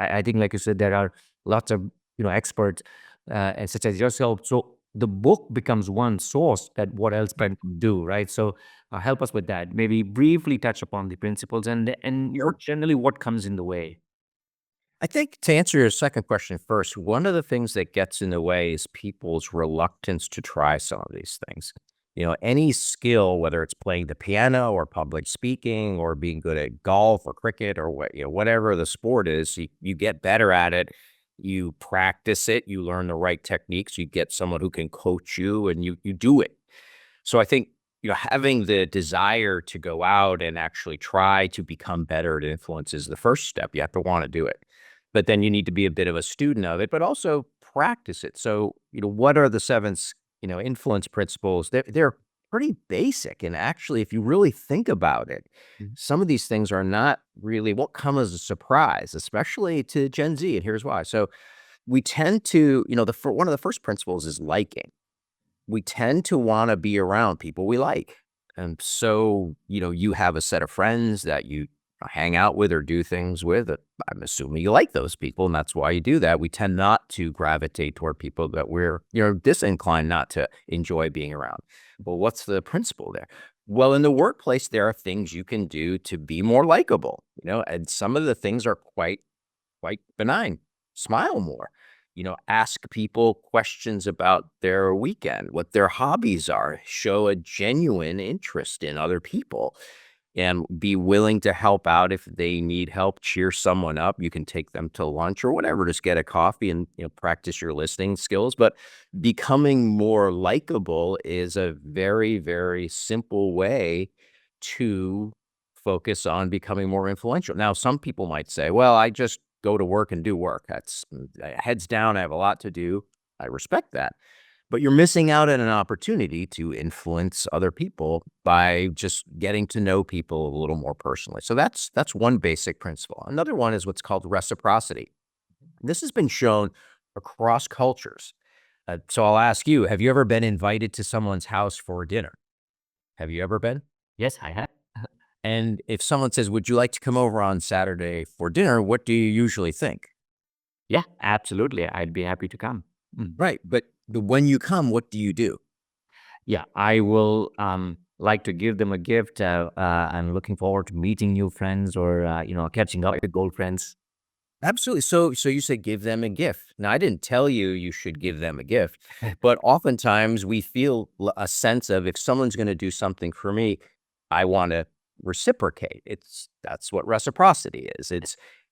I think, like you said, there are lots of experts such as yourself. So the book becomes one source that what else can do, right? So help us with that. Maybe briefly touch upon the principles and Sure. generally what comes in the way. I think to answer your second question first, one of the things that gets in the way is people's reluctance to try some of these things. Any skill, whether it's playing the piano or public speaking or being good at golf or cricket or whatever the sport is, you get better at it. You practice it, you learn the right techniques, you get someone who can coach you and you do it. So I think, having the desire to go out and actually try to become better at influence is the first step. You have to want to do it. But then you need to be a bit of a student of it, but also practice it. So, what are the seven, influence principles? They're pretty basic. And actually, if you really think about it, Mhm. some of these things are not really won't come as a surprise, especially to Gen Z. And here's why. So we tend to, one of the first principles is liking. We tend to wanna be around people we like. And so, you have a set of friends that you hang out with or do things with. I'm assuming you like those people, and that's why you do that. We tend not to gravitate toward people that we're, disinclined not to enjoy being around. Well, what's the principle there? Well, in the workplace, there are things you can do to be more likable, and some of the things are quite benign. Smile more. Ask people questions about their weekend, what their hobbies are, show a genuine interest in other people and be willing to help out if they need help, cheer someone up. You can take them to lunch or whatever, just get a coffee and, practice your listening skills. But becoming more likable is a very, very simple way to focus on becoming more influential. Now, some people might say, well, I just go to work and do work. That's heads down. I have a lot to do. I respect that. But you're missing out on an opportunity to influence other people by just getting to know people a little more personally. So that's one basic principle. Another one is what's called reciprocity. This has been shown across cultures. So I'll ask you, have you ever been invited to someone's house for dinner? Have you ever been? Yes, I have. And if someone says, would you like to come over on Saturday for dinner? What do you usually think? Yeah, absolutely. I'd be happy to come. Mm. Right. But when you come, what do you do? Yeah, I will like to give them a gift. I'm looking forward to meeting new friends or catching up with old friends. Absolutely. So you said give them a gift. Now, I didn't tell you you should give them a gift, but oftentimes we feel a sense of if someone's going to do something for me, I want to reciprocate. That's what reciprocity is.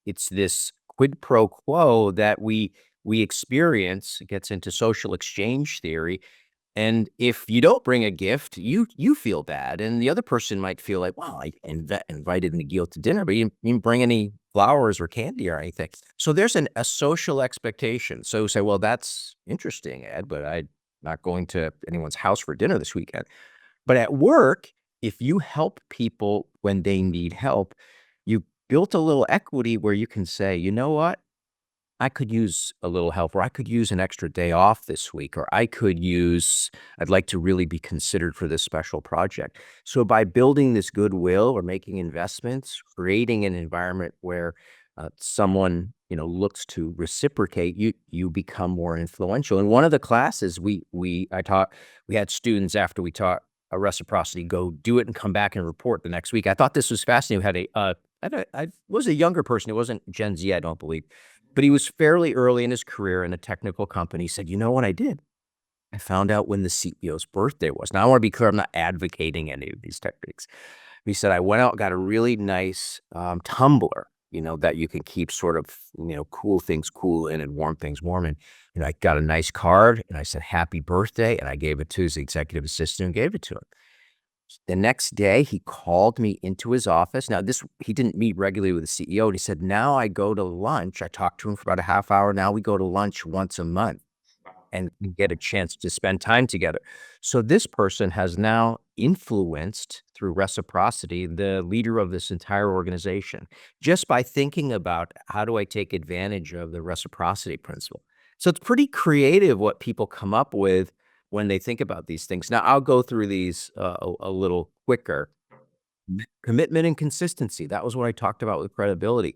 It's this quid pro quo that we experience. It gets into social exchange theory. And if you don't bring a gift, you feel bad, and the other person might feel like, "Well, I invited Miguel to dinner, but you didn't bring any flowers or candy or anything." So there's a social expectation. So say, "Well, that's interesting, Ed, but I'm not going to anyone's house for dinner this weekend." But at work, if you help people when they need help, you built a little equity where you can say, "You know what? I could use a little help, or I could use an extra day off this week, or I'd like to really be considered for this special project." So by building this goodwill or making investments, creating an environment where someone, looks to reciprocate, you become more influential. In one of the classes we had students after we taught a reciprocity go do it and come back and report the next week. I thought this was fascinating. We had I was a younger person. It wasn't Gen Z, I don't believe. But he was fairly early in his career in a technical company. He said, "You know what I did? I found out when the CEO's birthday was." Now, I wanna be clear, I'm not advocating any of these techniques. He said, "I went out, got a really nice, tumbler, that you can keep sort of, cool things cool in and warm things warm in." I got a nice card, and I said, "Happy birthday," and I gave it to his executive assistant and gave it to him. The next day, he called me into his office. Now, he didn't meet regularly with the CEO, and he said, "Now I go to lunch." I talked to him for about a half hour. Now we go to lunch once a month and get a chance to spend time together. So this person has now influenced, through reciprocity, the leader of this entire organization, just by thinking about how do I take advantage of the reciprocity principle. So it's pretty creative what people come up with when they think about these things. Now, I'll go through these a little quicker. Commitment and consistency. That was what I talked about with credibility.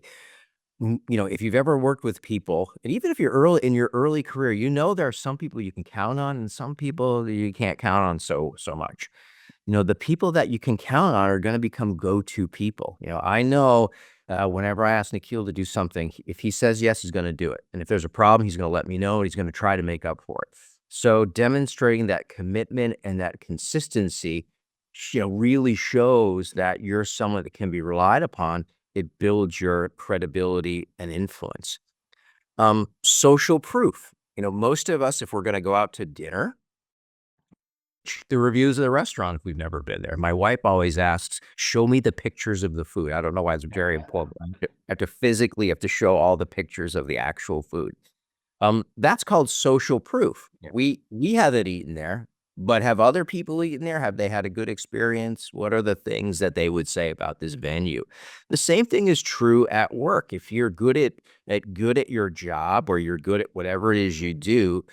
if you've ever worked with people, and even if you're early in your early career, there are some people you can count on and some people that you can't count on so much. The people that you can count on are going to become go-to people. I know whenever I ask Nikhil to do something, if he says yes, he's going to do it. And if there's a problem, he's going to let me know and he's going to try to make up for it. So demonstrating that commitment and that consistency, really shows that you're someone that can be relied upon. It builds your credibility and influence. Social proof. Most of us, if we're going to go out to dinner, the reviews of the restaurant if we've never been there. My wife always asks, "Show me the pictures of the food." I don't know why it's very important. I have to show all the pictures of the actual food. That's called social proof. Yeah. We haven't eaten there, but have other people eaten there? Have they had a good experience? What are the things that they would say about this venue? The same thing is true at work. If you're good at your job or you're good at whatever it is you do,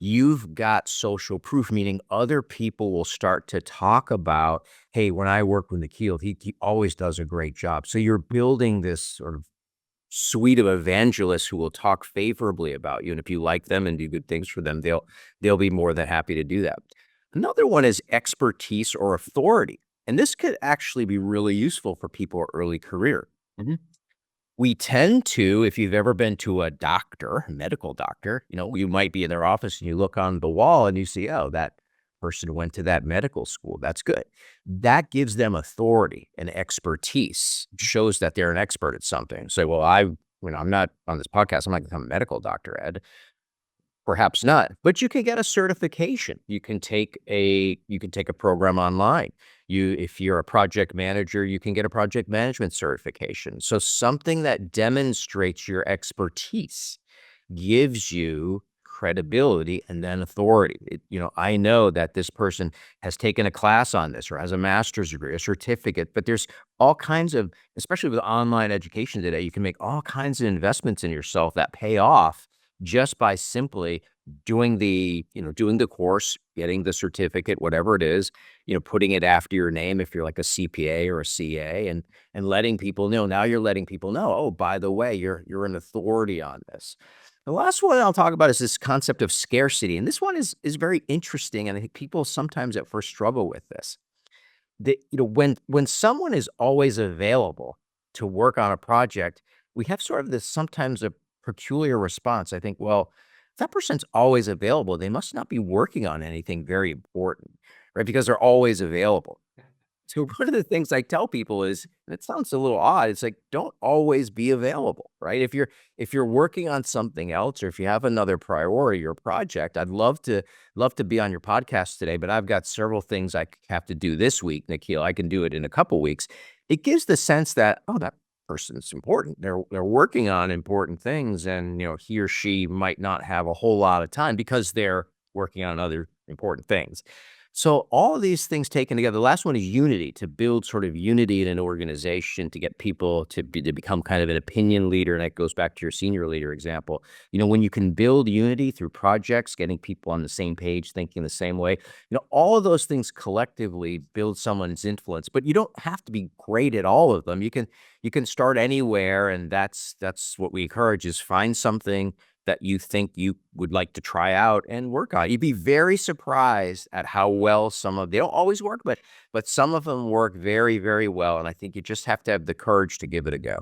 you've got social proof, meaning other people will start to talk about, hey, when I work with Nikhil, he always does a great job. So you're building this sort of suite of evangelists who will talk favorably about you. And if you like them and do good things for them, they'll be more than happy to do that. Another one is expertise or authority. And this could actually be really useful for people early career. Mhm. We tend to, if you've ever been to a doctor, a medical doctor, you might be in their office and you look on the wall and you see, oh, that person went to that medical school. That's good. That gives them authority and expertise, shows that they're an expert at something. Say, well, I'm not on this podcast. I'm not going to become a medical doctor, Ed. Perhaps not, but you can get a certification. You can take a program online. If you're a project manager, you can get a project management certification. So something that demonstrates your expertise gives you credibility and then authority. I know that this person has taken a class on this or has a master's degree, a certificate, but there's all kinds of, especially with online education today, you can make all kinds of investments in yourself that pay off just by simply doing the course, getting the certificate, whatever it is, putting it after your name if you're like a CPA or a CA, and letting people know. Now you're letting people know, oh, by the way, you're an authority on this. The last one I'll talk about is this concept of scarcity. And this one is very interesting. And I think people sometimes at first struggle with this. When someone is always available to work on a project, we have sort of this sometimes a peculiar response. I think, well, if that person's always available, they must not be working on anything very important, right? Because they're always available. So one of the things I tell people is, and it sounds a little odd, it's like, don't always be available, right? If you're working on something else, or if you have another priority or project, I'd love to be on your podcast today, but I've got several things I have to do this week, Nikhil. I can do it in a couple weeks. It gives the sense that, oh, that person's important. They're working on important things, and he or she might not have a whole lot of time because they're working on other important things. So all of these things taken together, the last one is unity, to build sort of unity in an organization, to get people to become kind of an opinion leader. And that goes back to your senior leader example. When you can build unity through projects, getting people on the same page, thinking the same way, all of those things collectively build someone's influence. But you don't have to be great at all of them. You can start anywhere, and that's what we encourage, is find something that you think you would like to try out and work on. You'd be very surprised at how well they don't always work, but some of them work very, very well. And I think you just have to have the courage to give it a go.